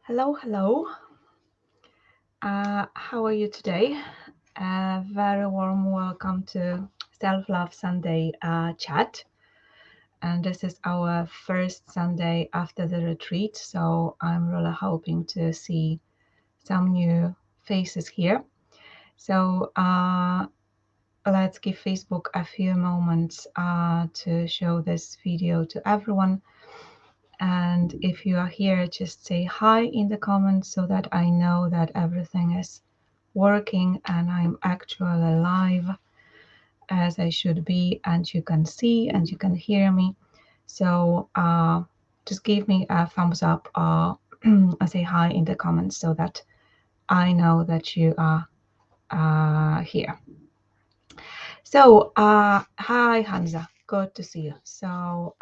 Hello. How are you today? Very warm welcome to Self Love Sunday chat. And this is our first Sunday after the retreat, so I'm really hoping to see some new faces here. So let's give Facebook a few moments to show this video to everyone. And if you are here, just say hi in the comments so that I know that everything is working and I'm actually live as I should be, and you can see and you can hear me. So just give me a thumbs up or say hi in the comments so that I know that you are here. So hi Hansa, good to see you. So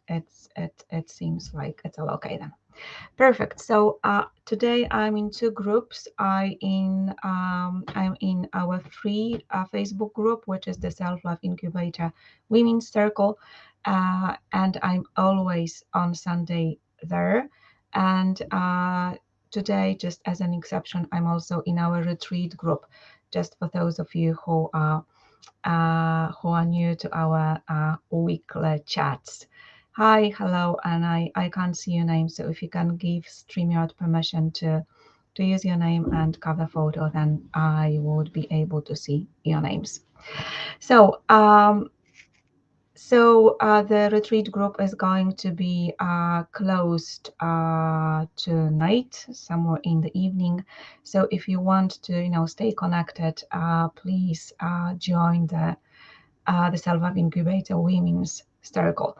it seems like it's all okay then. Perfect. So today I'm in two groups. I'm in our free Facebook group, which is the Self Love Incubator Women's Circle, and I'm always on Sunday there. And today, just as an exception, I'm also in our retreat group. Just for those of you who are new to our weekly chats. Hi, hello, and I can't see your name, so if you can give StreamYard permission to use your name and cover photo, then I would be able to see your names. So the retreat group is going to be closed tonight, somewhere in the evening. So if you want to, stay connected, please join the Self Love Incubator Women's Circle,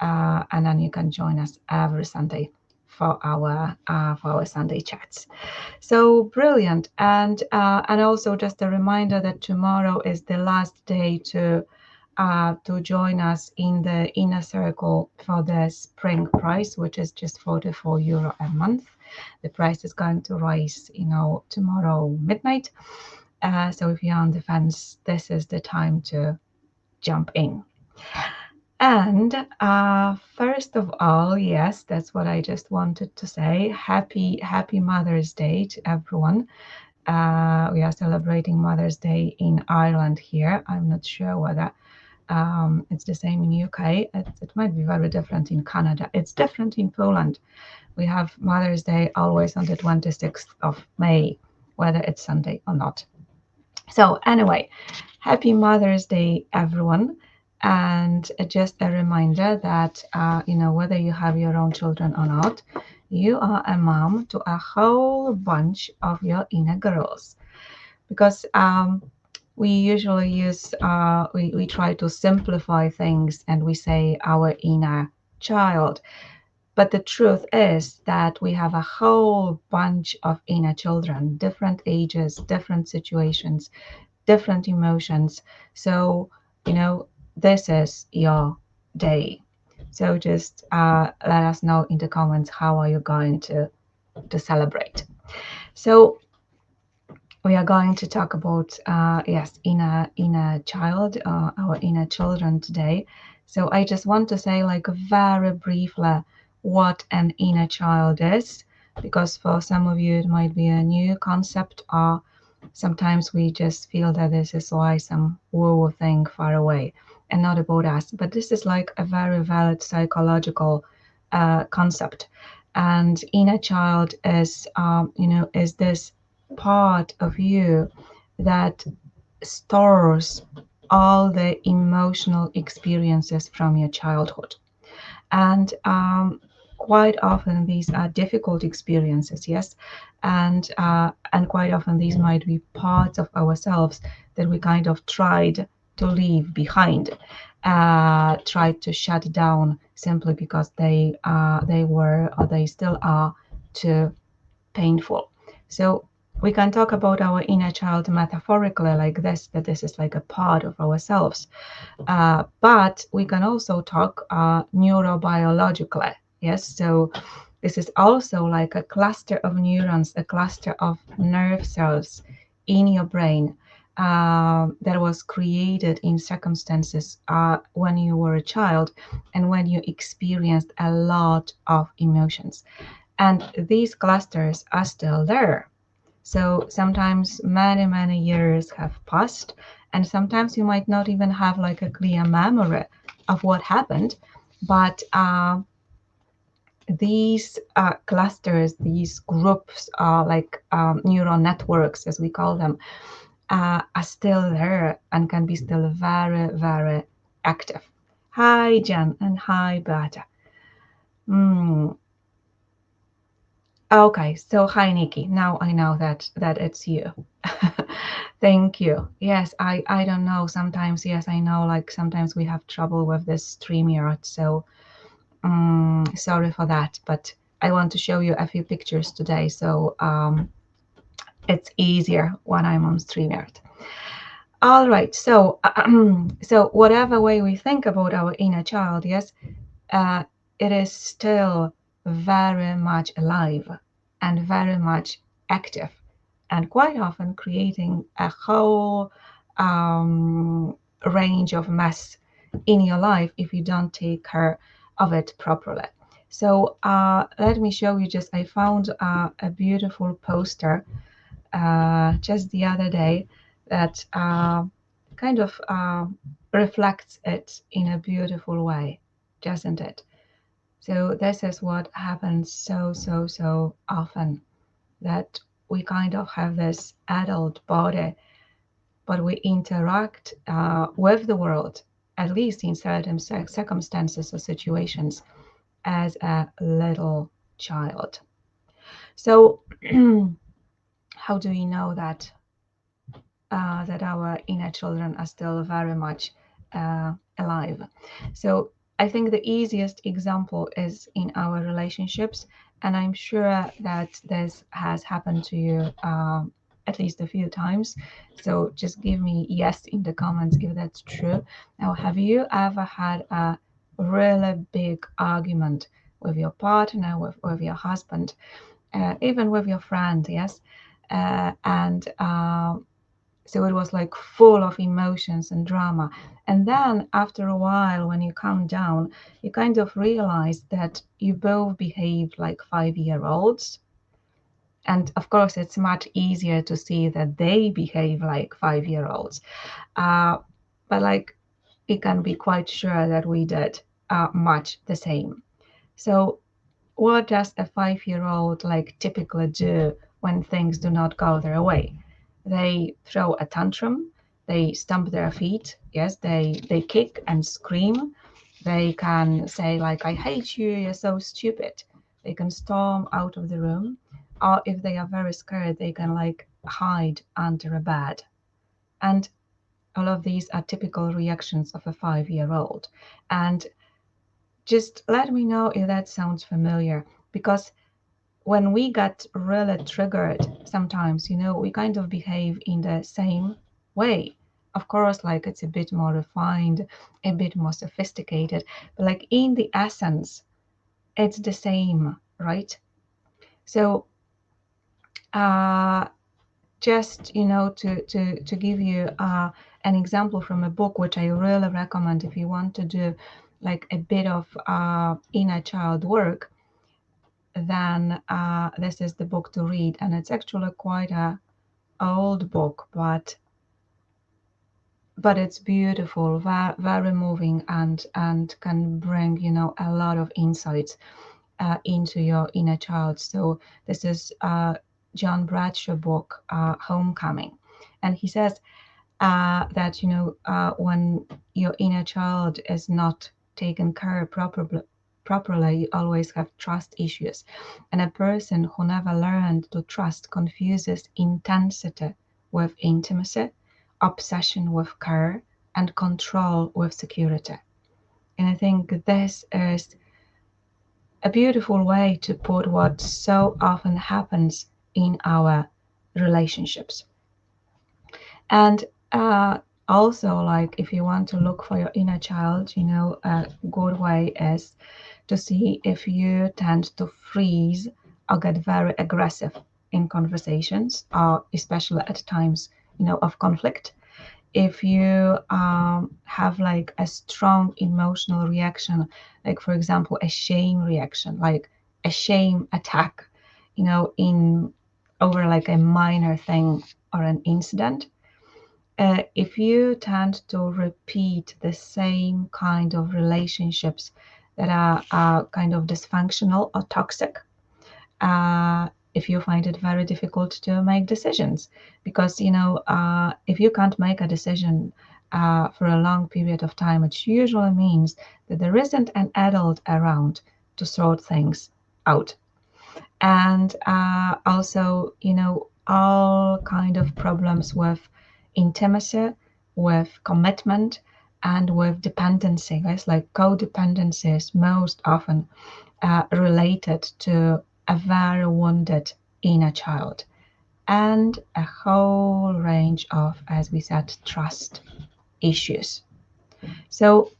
and then you can join us every Sunday for our Sunday chats. So brilliant, and also just a reminder that tomorrow is the last day to join us in the inner circle for the spring price, which is just €44 a month. The price is going to rise, tomorrow midnight. So if you're on the fence, this is the time to jump in. And first of all, yes, that's what I just wanted to say. Happy Mother's Day to everyone. We are celebrating Mother's Day in Ireland here. I'm not sure whether it's the same in UK. It might be very different in Canada. It's different in Poland. We have Mother's Day always on the 26th of May, whether it's Sunday or not. So anyway, happy Mother's Day, everyone. And just a reminder that, whether you have your own children or not, you are a mom to a whole bunch of your inner girls. Because we usually we try to simplify things and we say our inner child. But the truth is that we have a whole bunch of inner children, different ages, different situations, different emotions. So, this is your day. So just let us know in the comments how are you going to celebrate. So we are going to talk about yes, inner child, our inner children today. So I just want to say like very briefly what an inner child is, because for some of you it might be a new concept, or sometimes we just feel that this is why some woo thing far away and not about us. But this is like a very valid psychological concept. And inner child is, is this part of you that stores all the emotional experiences from your childhood. And quite often these are difficult experiences, yes, and quite often these might be parts of ourselves that we kind of tried to leave behind, tried to shut down simply because they were, or they still are, too painful. So we can talk about our inner child metaphorically like this, that this is like a part of ourselves. But we can also talk neurobiologically. Yes, so this is also like a cluster of neurons, a cluster of nerve cells in your brain that was created in circumstances when you were a child and when you experienced a lot of emotions. And these clusters are still there. So sometimes many years have passed, and sometimes you might not even have like a clear memory of what happened, but these clusters, these groups are like neural networks, as we call them, are still there and can be still very active. Hi, Jen, and hi, Beata. Okay, so hi, Nikki. Now I know that it's you. Thank you. Yes, I don't know. Sometimes, yes, I know. Like sometimes we have trouble with this StreamYard, so sorry for that. But I want to show you a few pictures today, so it's easier when I'm on StreamYard. All right. So so whatever way we think about our inner child, yes, uh, it is still very much alive and very much active, and quite often creating a whole range of mess in your life if you don't take care of it properly. So let me show you. Just I found a beautiful poster just the other day that kind of reflects it in a beautiful way, doesn't it? So this is what happens so often, that we kind of have this adult body, but we interact with the world, at least in certain circumstances or situations, as a little child. So how do we know that that our inner children are still very much alive? So I think the easiest example is in our relationships, and I'm sure that this has happened to you at least a few times. So just give me yes in the comments if that's true. Now, have you ever had a really big argument with your partner, with your husband, even with your friend? Yes. And so it was like full of emotions and drama. And then after a while, when you calm down, you kind of realize that you both behaved like 5-year-olds. And of course, it's much easier to see that they behave like 5-year-olds. But like, you can be quite sure that we did much the same. So what does a 5-year-old like typically do when things do not go their way? They throw a tantrum, they stamp their feet, yes, they kick and scream. They can say like, I hate you, you're so stupid. They can storm out of the room. Or if they are very scared, they can like hide under a bed. And all of these are typical reactions of a 5-year-old. And just let me know if that sounds familiar, because when we get really triggered, sometimes, we kind of behave in the same way. Of course, like it's a bit more refined, a bit more sophisticated, but like in the essence, it's the same, right? So, uh, just to give you an example from a book, which I really recommend if you want to do like a bit of inner child work, then this is the book to read. And it's actually quite a old book, but it's beautiful, very moving, and can bring a lot of insights into your inner child. So this is John Bradshaw book, Homecoming, and he says that when your inner child is not taken care of properly, you always have trust issues. And a person who never learned to trust confuses intensity with intimacy, obsession with care, and control with security. And I think this is a beautiful way to put what so often happens in our relationships. And also, like if you want to look for your inner child, a good way is to see if you tend to freeze or get very aggressive in conversations, or especially at times, of conflict. If you have like a strong emotional reaction, like for example, a shame reaction, like a shame attack, in over like a minor thing or an incident. If you tend to repeat the same kind of relationships that are kind of dysfunctional or toxic, if you find it very difficult to make decisions, because if you can't make a decision for a long period of time, it usually means that there isn't an adult around to sort things out. And also, all kind of problems with intimacy, with commitment, and with dependency. It's like codependency is most often related to a very wounded inner child, and a whole range of, as we said, trust issues. So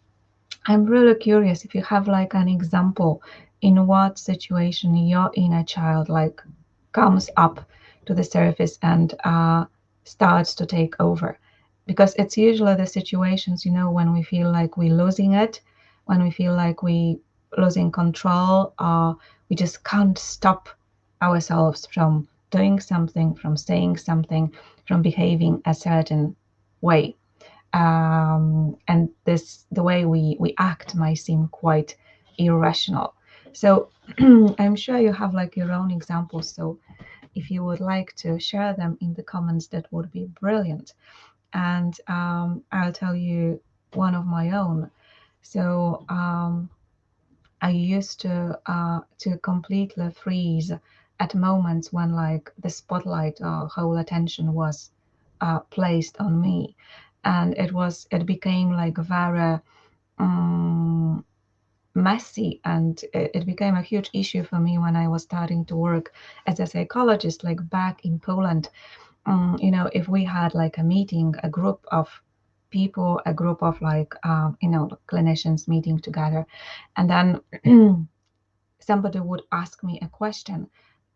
I'm really curious if you have like an example in what situation your inner child like comes up to the surface and starts to take over. Because it's usually the situations, when we feel like we're losing it, when we feel like we losing control, or we just can't stop ourselves from doing something, from saying something, from behaving a certain way. And the way we act might seem quite irrational. So I'm sure you have like your own examples. So if you would like to share them in the comments, that would be brilliant. And I'll tell you one of my own. So I used to completely freeze at moments when like the spotlight or whole attention was placed on me, and it became like very um, messy, and it became a huge issue for me when I was starting to work as a psychologist, like back in Poland. If we had like a meeting, a group of people, a group of like clinicians meeting together, and then somebody would ask me a question,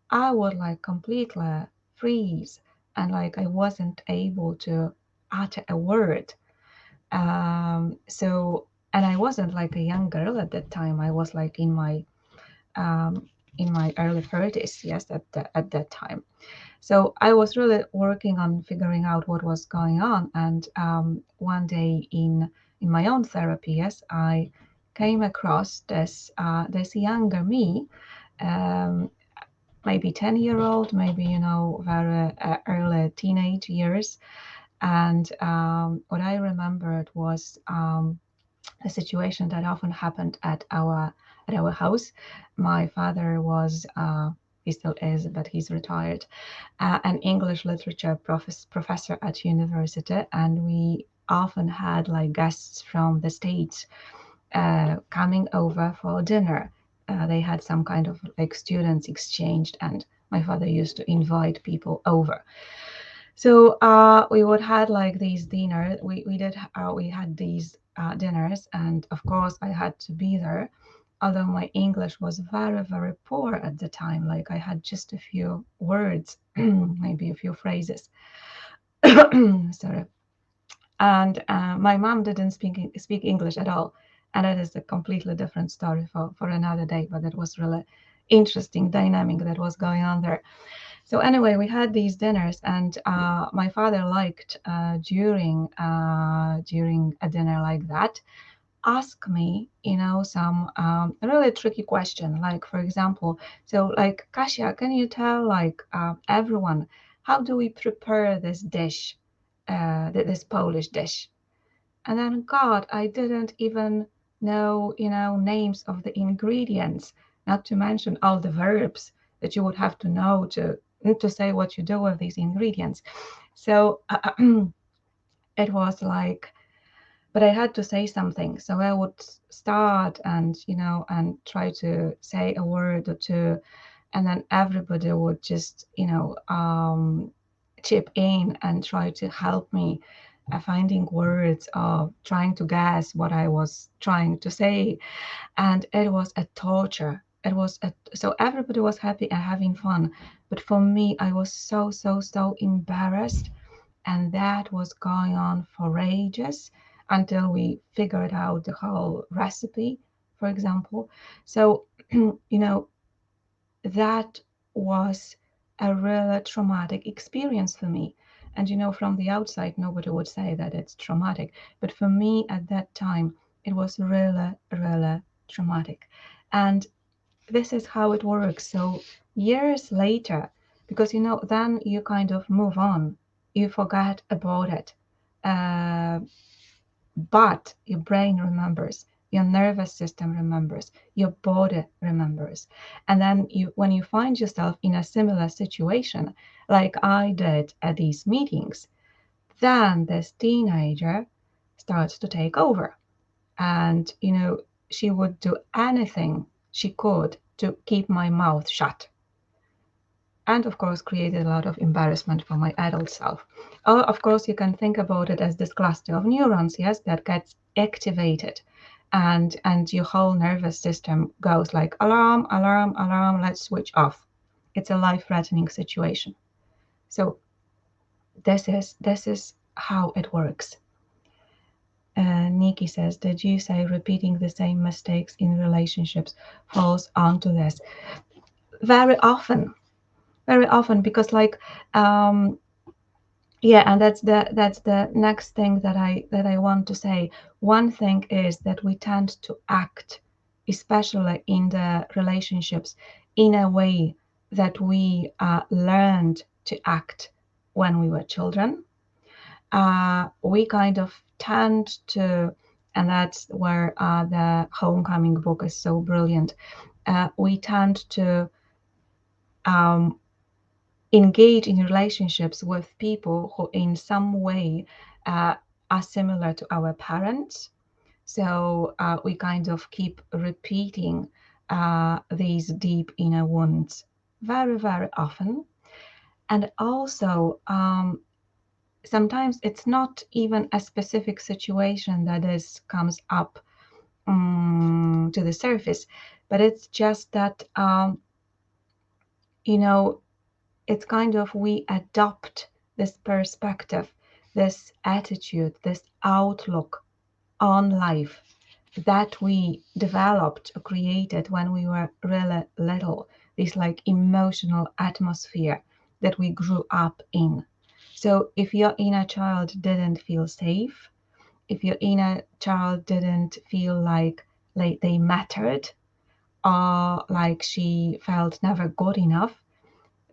I would like completely freeze, and like I wasn't able to utter a word. So, and I wasn't like a young girl at that time. I was like um, in my early 30s, yes, at that time. So I was really working on figuring out what was going on. And one day in my own therapy, yes, I came across this younger me, um, maybe 10-year-old, maybe very early teenage years. And what I remembered was a situation that often happened at our house. My father was he still is, but he's retired, an English literature professor at university, and we often had like guests from the States coming over for dinner. They had some kind of like students exchanged, and my father used to invite people over. So we would had like these dinners. We had these dinners, and of course I had to be there. Although my English was very, very poor at the time, like I had just a few words, maybe a few phrases. Sorry. And my mom didn't speak English at all, and that is a completely different story for another day. But it was really interesting dynamic that was going on there. So anyway, we had these dinners, and my father liked during a dinner like that, ask me, some really tricky question. Like for example, so like Kasia, can you tell like everyone how do we prepare this dish, this Polish dish? And then God, I didn't even know, names of the ingredients, not to mention all the verbs that you would have to know to say what you do with these ingredients. So it was like, but I had to say something. So I would start and try to say a word or two, and then everybody would just, chip in and try to help me finding words or trying to guess what I was trying to say. And it was a torture. So everybody was happy and having fun. But for me, I was so, so, so embarrassed. And that was going on for ages until we figured out the whole recipe, for example. So, that was a really traumatic experience for me. And from the outside, nobody would say that it's traumatic. But for me at that time, it was really, really traumatic. And this is how it works. So years later, because then you kind of move on, you forget about it. Uh, but your brain remembers, your nervous system remembers, your body remembers. And then when you find yourself in a similar situation, like I did at these meetings, then this teenager starts to take over. And she would do anything she could to keep my mouth shut, and of course created a lot of embarrassment for my adult self. Or of course you can think about it as this cluster of neurons, yes, that gets activated, and your whole nervous system goes like alarm, alarm, alarm, let's switch off. It's a life-threatening situation. So this is how it works. Nikki says, did you say repeating the same mistakes in relationships falls onto this? Very often, very often, because yeah, and that's the next thing that I want to say. One thing is that we tend to act, especially in the relationships, in a way that we learned to act when we were children. We kind of tend to, and that's where the Homecoming book is so brilliant. We tend to um, engage in relationships with people who in some way uh, are similar to our parents. So we kind of keep repeating these deep inner wounds very, very often. And also, sometimes it's not even a specific situation that comes up to the surface, but it's just that, you know, it's kind of we adopt this perspective, this attitude, this outlook on life that we developed or created when we were really little, this like emotional atmosphere that we grew up in. So if your inner child didn't feel safe, if your inner child didn't feel like they mattered, or like she felt never good enough,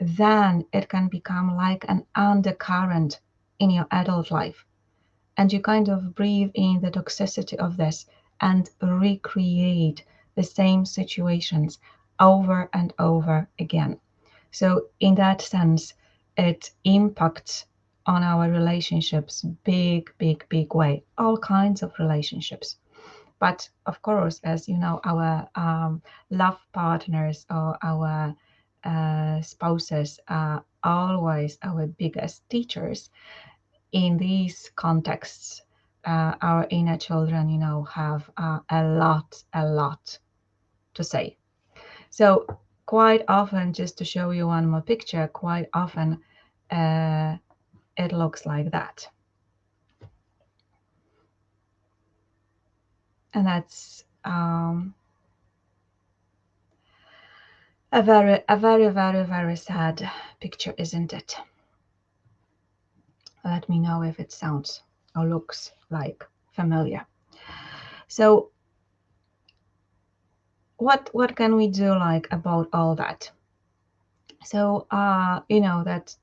then it can become like an undercurrent in your adult life. And you kind of breathe in the toxicity of this and recreate the same situations over and over again. So, in that sense, it impacts on our relationships big, big, big way, all kinds of relationships. But of course, as you know, our love partners or our spouses are always our biggest teachers. In these contexts, our inner children, have a lot to say. So quite often, just to show you one more picture, quite often it looks like that. And that's a very, very, very sad picture, isn't it? Let me know if it sounds or looks like familiar. So what can we do about all that? So that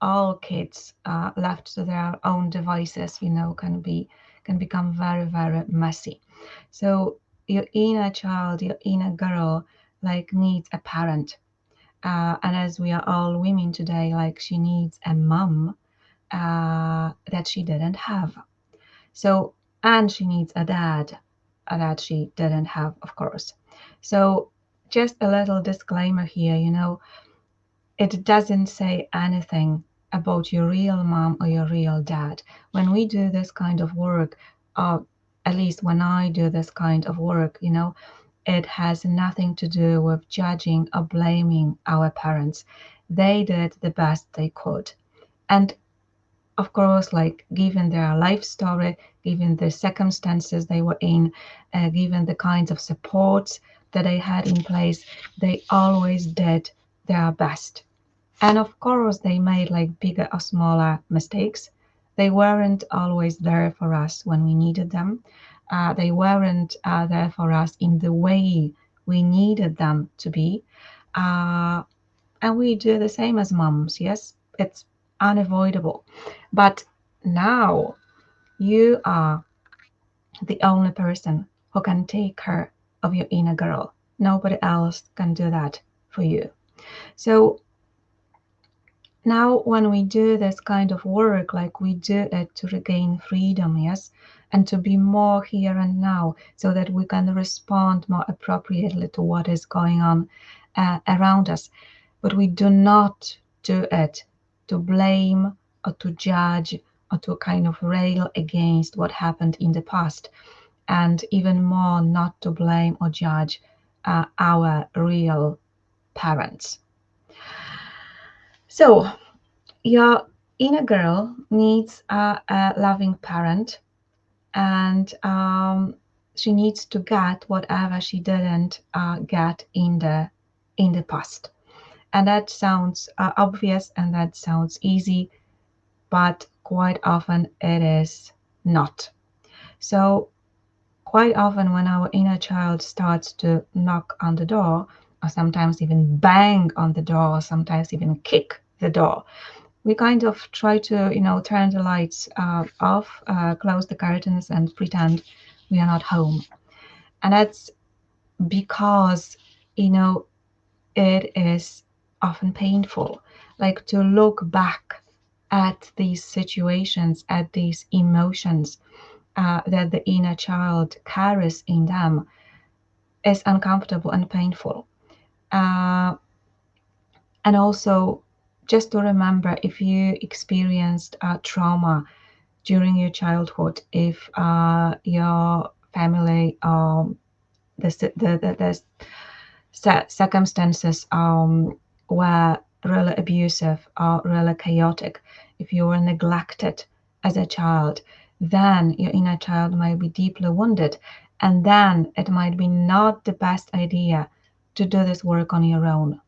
all kids left to their own devices, can become very, very messy. So your inner child, your inner girl, needs a parent. And as we are all women today, she needs a mom that she didn't have. So, and she needs a dad that she didn't have, of course. So, just a little disclaimer here, it doesn't say anything about your real mom or your real dad. When we do this kind of work, or at least when I do this kind of work, it has nothing to do with judging or blaming our parents. They did the best they could. And of course, given their life story, given the circumstances they were in, given the kinds of supports that they had in place, they always did their best. And of course, they made like bigger or smaller mistakes. They weren't always there for us when we needed them. They weren't there for us in the way we needed them to be. Uh, and we do the same as moms, yes? It's unavoidable. But now you are the only person who can take care of your inner girl. Nobody else can do that for you. So now when we do this kind of work, like we do it to regain freedom, yes, and to be more here and now so that we can respond more appropriately to what is going on around us. But we do not do it to blame or to judge or to kind of rail against what happened in the past, and even more not to blame or judge our real parents. So your inner girl needs a loving parent, and she needs to get whatever she didn't get in the past. And that sounds obvious and that sounds easy, but quite often it is not. So quite often when our inner child starts to knock on the door, or sometimes even bang on the door, or sometimes even kick the door, we kind of try to, turn the lights off, close the curtains, and pretend we are not home. And that's because, it is often painful, like to look back at these situations, at these emotions that the inner child carries in them is uncomfortable and painful. Uh, and also, just to remember, if you experienced trauma during your childhood, if your family, the circumstances were really abusive or really chaotic, if you were neglected as a child, then your inner child might be deeply wounded. And then it might be not the best idea to do this work on your own.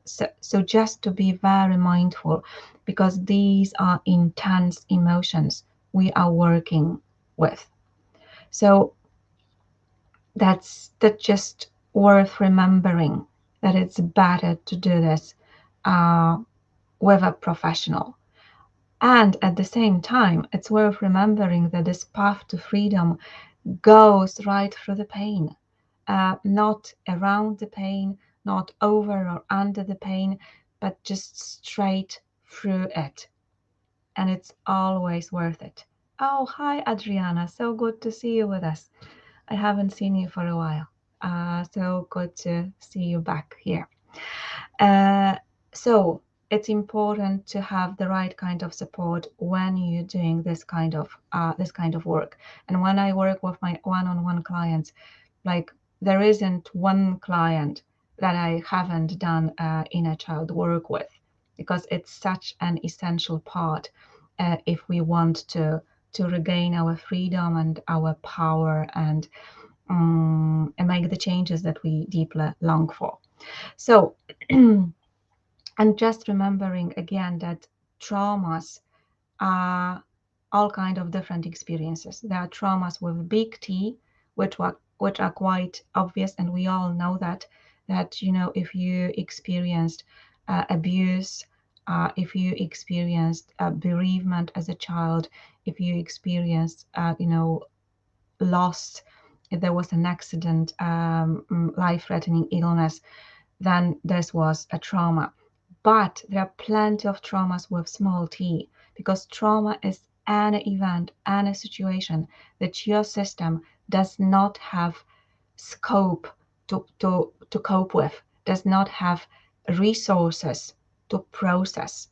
So just to be very mindful, because these are intense emotions we are working with. So that's just worth remembering, that it's better to do this uh, with a professional. And at the same time, it's worth remembering that this path to freedom goes right through the pain, not around the pain, not over or under the pain, but just straight through it. And it's always worth it. Oh, hi, Adriana. So good to see you with us. I haven't seen you for a while. So good to see you back here. Uh, so it's important to have the right kind of support when you're doing this kind of work. And when I work with my one-on-one clients, like there isn't one client that I haven't done inner child work with, because it's such an essential part if we want to regain our freedom and our power and make the changes that we deeply long for. So, and just remembering again that traumas are all kind of different experiences. There are traumas with big T, which are quite obvious, and we all know that if you experienced abuse, if you experienced bereavement as a child, if you experienced loss, if there was an accident, life-threatening illness, then this was a trauma. But there are plenty of traumas with small t, because trauma is any event, any situation that your system does not have scope to cope with, does not have resources to process.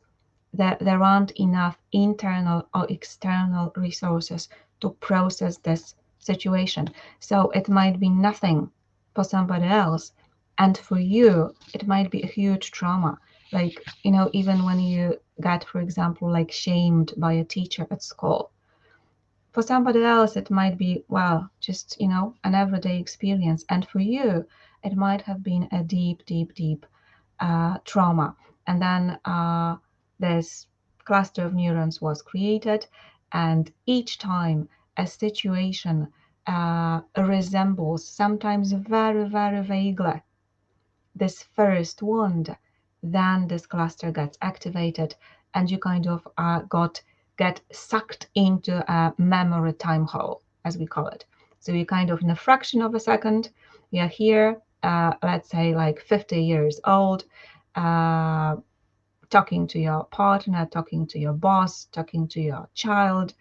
There aren't enough internal or external resources to process this situation. So it might be nothing for somebody else, and for you it might be a huge trauma. Like, even when you get, for example, like shamed by a teacher at school, for somebody else it might be, well, just an everyday experience, and for you It might have been a deep, deep, deep trauma. And then this cluster of neurons was created, and each time a situation resembles, sometimes very, very vaguely, this first wound, then this cluster gets activated, and you kind of get sucked into a memory time hole, as we call it. So you kind of, in a fraction of a second, you're here, let's say like 50 years old, talking to your partner, talking to your boss, talking to your child,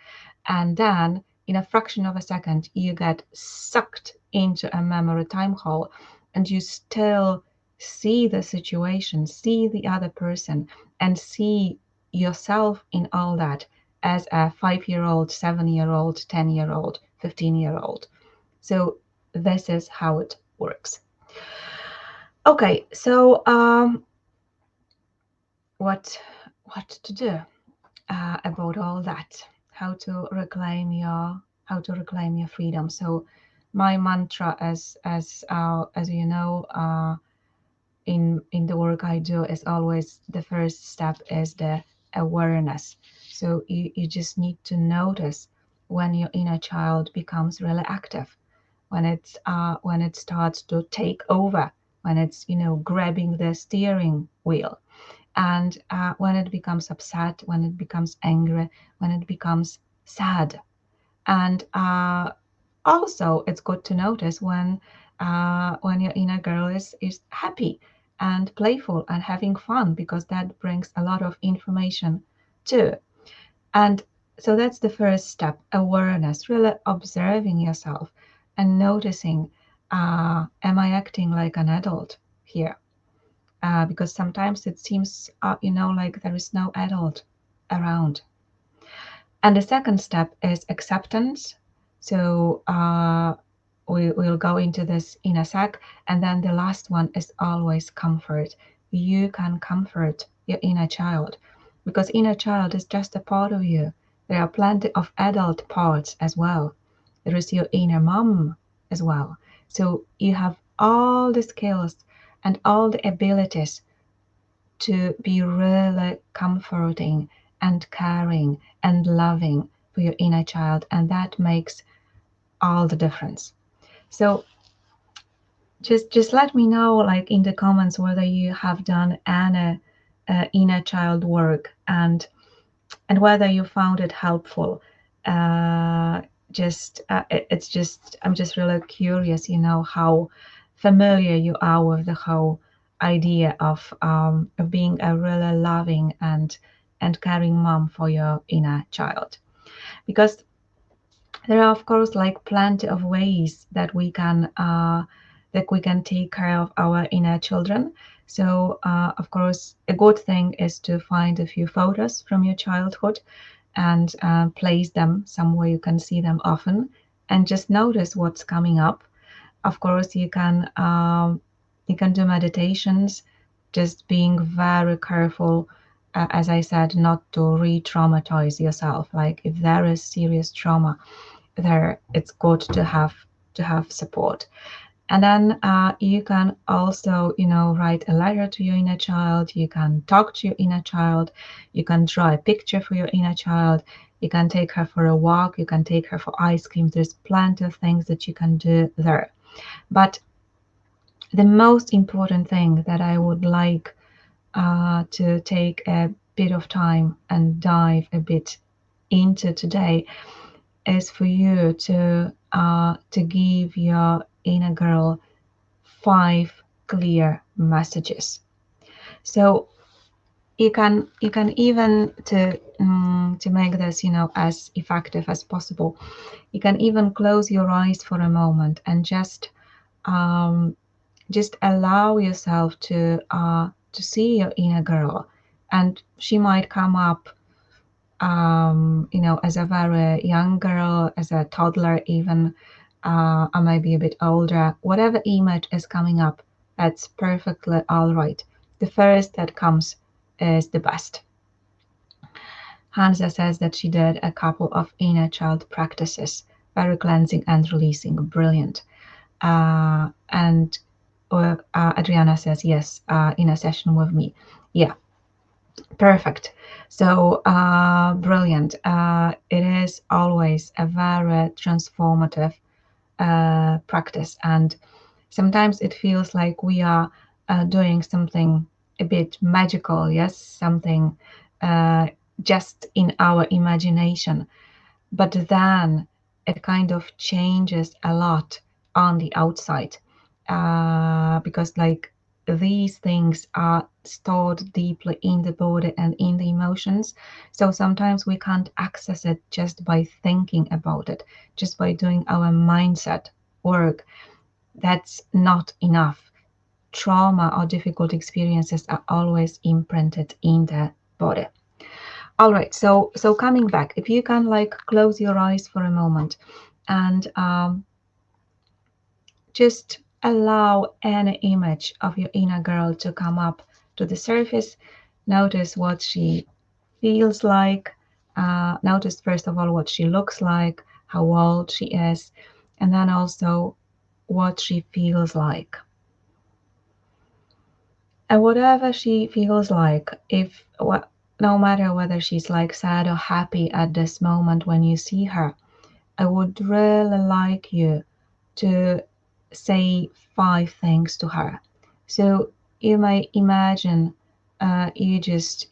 and then in a fraction of a second, you get sucked into a memory time hole, and you still see the situation, see the other person, and see yourself in all that as a 5-year-old, 7-year-old, 10-year-old, 15-year-old. So this is how it works. Okay, so what to do about all that? How to reclaim your freedom? So my mantra, as you know, in the work I do, is always the first step is the awareness. So you just need to notice when your inner child becomes really active, when it starts to take over, when it's grabbing the steering wheel, and when it becomes upset, when it becomes angry, when it becomes sad. And also, it's good to notice when your inner girl is happy and playful and having fun, because that brings a lot of information too. And so that's the first step, awareness, really observing yourself and noticing, am I acting like an adult here? Because sometimes it seems, like there is no adult around. And the second step is acceptance. So we'll go into this in a sec. And then the last one is always comfort. You can comfort your inner child, because inner child is just a part of you. There are plenty of adult parts as well. There is your inner mom as well. So you have all the skills and all the abilities to be really comforting and caring and loving for your inner child, and that makes all the difference. So just let me know, like in the comments, whether you have done any inner child work, and whether you found it helpful. It's just, I'm just really curious, how familiar you are with the whole idea of being a really loving and caring mom for your inner child. Because there are, of course, like plenty of ways that we can take care of our inner children. So, of course, a good thing is to find a few photos from your childhood and place them somewhere you can see them often, and just notice what's coming up. Of course, you can do meditations, just being very careful, as I said, not to re-traumatize yourself. Like if there is serious trauma there, it's good to have support. And then you can also, write a letter to your inner child. You can talk to your inner child. You can draw a picture for your inner child. You can take her for a walk. You can take her for ice cream. There's plenty of things that you can do there. But the most important thing that I would like to take a bit of time and dive a bit into today is for you to give your inner girl 5 clear messages. So you can even to make this as effective as possible, you can even close your eyes for a moment and just allow yourself to see your inner girl, and she might come up as a very young girl, as a toddler even, or maybe a bit older. Whatever image is coming up, that's perfectly all right. The first that comes is the best. Hansa says that she did a couple of inner child practices, very cleansing and releasing, brilliant. And Or Adriana says yes, in a session with me. Yeah, perfect. So brilliant. It is always a very transformative practice, and sometimes it feels like we are doing something a bit magical, yes, something uh, just in our imagination. But then it kind of changes a lot on the outside, because like these things are stored deeply in the body and in the emotions. So sometimes we can't access it just by thinking about it, just by doing our mindset work. That's not enough. Trauma or difficult experiences are always imprinted in the body. All right, so coming back, if you can like close your eyes for a moment and just allow any image of your inner girl to come up to the surface. Notice what she feels like. Notice first of all what she looks like, how old she is, and then also what she feels like. And whatever she feels like, if no matter whether she's like sad or happy at this moment when you see her, I would really like you to say 5 things to her. So you may imagine you just,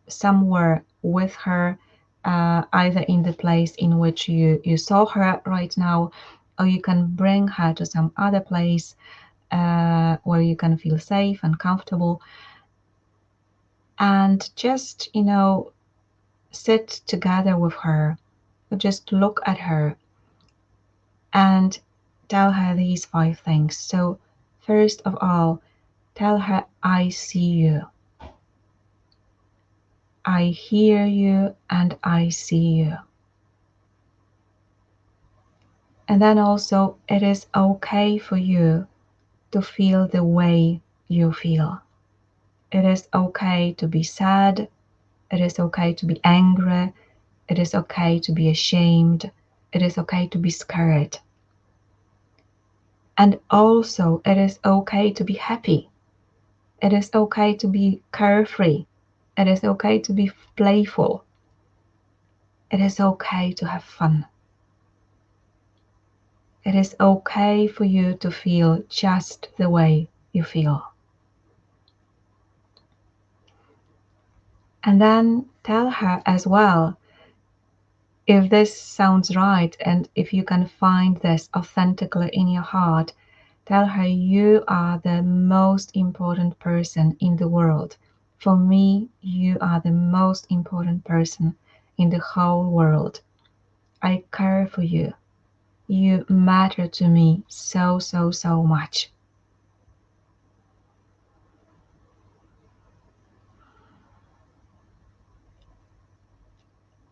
somewhere with her, either in the place in which you saw her right now, or you can bring her to some other place where you can feel safe and comfortable, and just, sit together with her, just look at her and tell her these 5 things. So, first of all, tell her, I see you, I hear you, and I see you. And then also, it is okay for you to feel the way you feel. It is okay to be sad. It is okay to be angry. It is okay to be ashamed. It is okay to be scared. And also, it is okay to be happy. It is okay to be carefree. It is okay to be playful. It is okay to have fun. It is okay for you to feel just the way you feel. And then tell her as well, if this sounds right and if you can find this authentically in your heart, tell her you are the most important person in the world. For me, you are the most important person in the whole world. I care for you. You matter to me so, so, so much.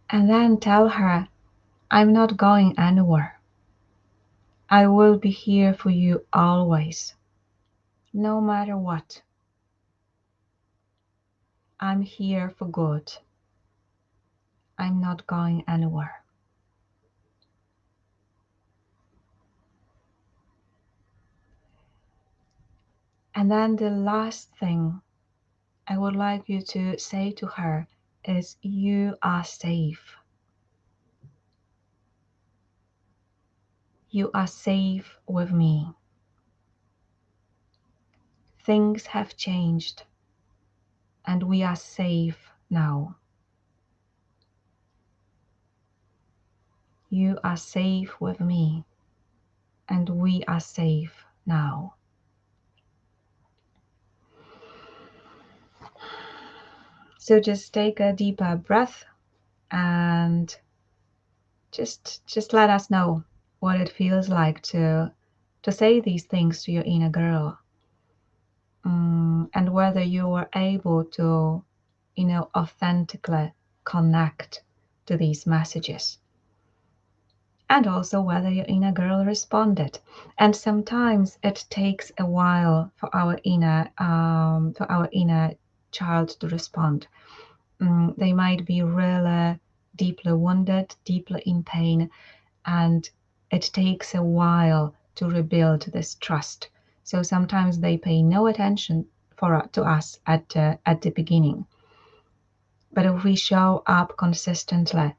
And then tell her, I'm not going anywhere. I will be here for you always, no matter what. I'm here for good. I'm not going anywhere. And then the last thing I would like you to say to her is, you are safe. You are safe with me. Things have changed and we are safe now. You are safe with me and we are safe now. So just take a deeper breath and just let us know what it feels like to say these things to your inner girl, and whether you were able to, authentically connect to these messages, and also whether your inner girl responded. And sometimes it takes a while for our inner child to respond. They might be really deeply wounded, deeply in pain, and it takes a while to rebuild this trust. So sometimes they pay no attention to us at the beginning. But if we show up consistently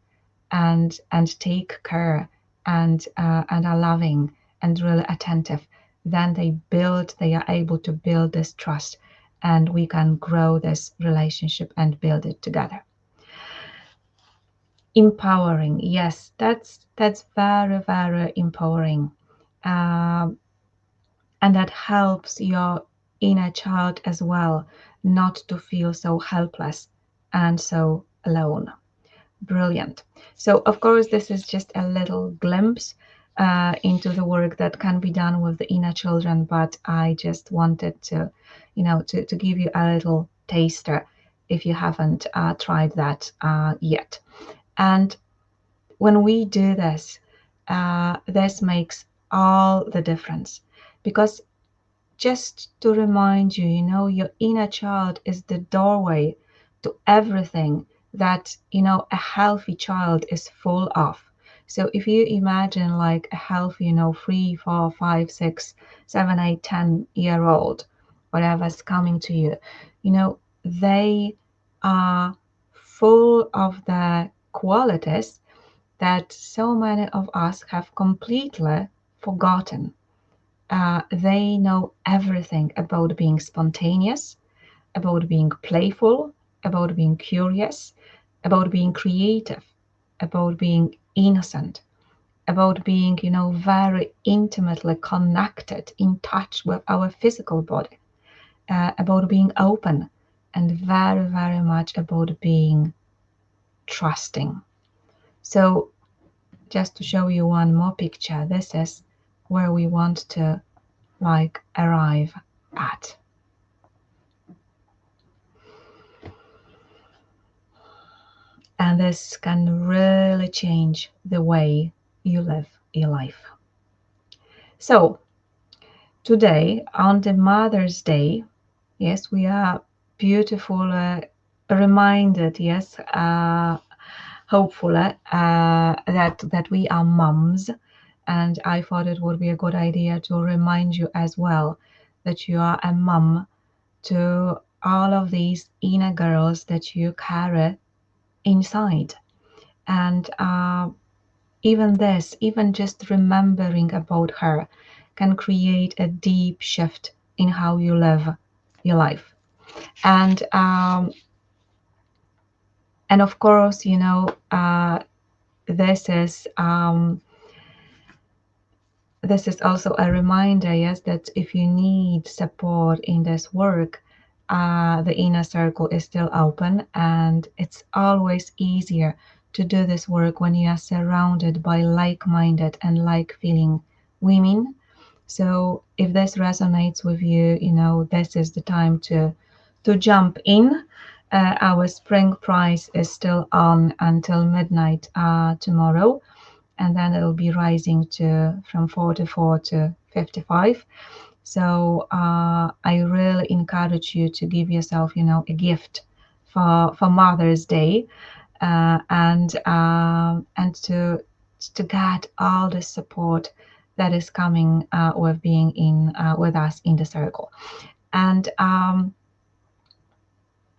and take care and are loving and really attentive, then they are able to build this trust, and we can grow this relationship and build it together. Empowering, yes, that's very, very empowering. Um, and that helps your inner child as well not to feel so helpless and so alone. Brilliant. So, of course, this is just a little glimpse into the work that can be done with the inner children, but I just wanted to, to give you a little taster if you haven't tried that yet. And when we do this, this makes all the difference, because just to remind you, your inner child is the doorway to everything that, a healthy child is full of. So if you imagine like a healthy, 3, 4, 5, 6, 7, 8, 10-year-old, whatever's coming to you, they are full of the qualities that so many of us have completely forgotten. They know everything about being spontaneous, about being playful, about being curious, about being creative, about being innocent, about being, very intimately connected, in touch with our physical body, about being open, and very, very much about being trusting. So, just to show you one more picture, this is where we want to arrive at. And this can really change the way you live your life. So today, on the Mother's Day, yes, we are beautiful, reminded, yes, hopefully, that we are mums. And I thought it would be a good idea to remind you as well that you are a mum to all of these inner girls that you carry inside. And even just remembering about her can create a deep shift in how you live your life. And of course, this is this is also a reminder, yes, that if you need support in this work, the inner circle is still open, and it's always easier to do this work when you are surrounded by like-minded and like-feeling women. So if this resonates with you, this is the time to jump in. Our spring prize is still on until midnight tomorrow, and then it'll be rising to from 44 to 55. So I really encourage you to give yourself, a gift for Mother's Day, and to get all the support that is coming with being in with us in the circle.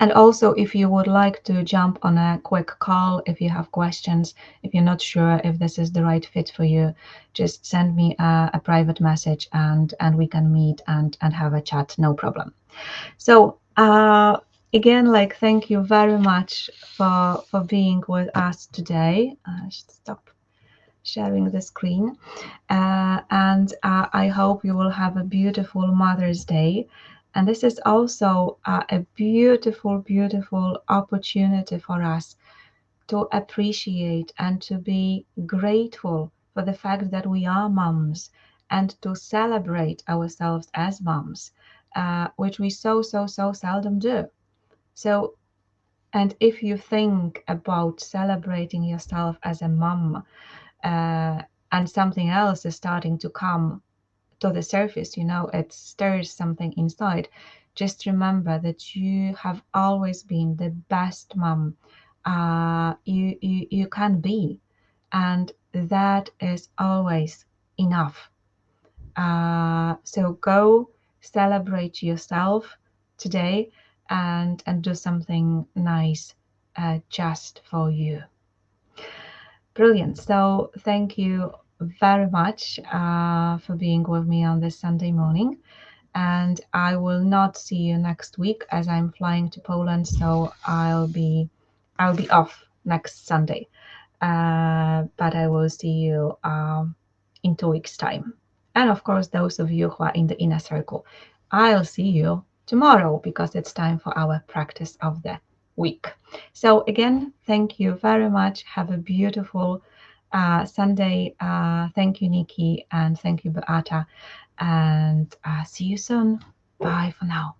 And also, if you would like to jump on a quick call, if you have questions, if you're not sure if this is the right fit for you, just send me a private message, and we can meet and have a chat, no problem. So again, thank you very much for being with us today. I should stop sharing the screen. And I hope you will have a beautiful Mother's Day. And this is also a beautiful, beautiful opportunity for us to appreciate and to be grateful for the fact that we are moms, and to celebrate ourselves as moms, which we so seldom do. So, and if you think about celebrating yourself as a mom, uh, and something else is starting to come to the surface, it stirs something inside, just remember that you have always been the best mom you can be, and that is always enough. So go celebrate yourself today and do something nice just for you. Brilliant. So thank you very much for being with me on this Sunday morning. And I will not see you next week as I'm flying to Poland, so I'll be off next Sunday. But I will see you in 2 weeks' time. And of course, those of you who are in the inner circle, I'll see you tomorrow because it's time for our practice of the week. So again, thank you very much. Have a beautiful Sunday. Thank you, Nikki, and thank you, Beata. And see you soon. Bye for now.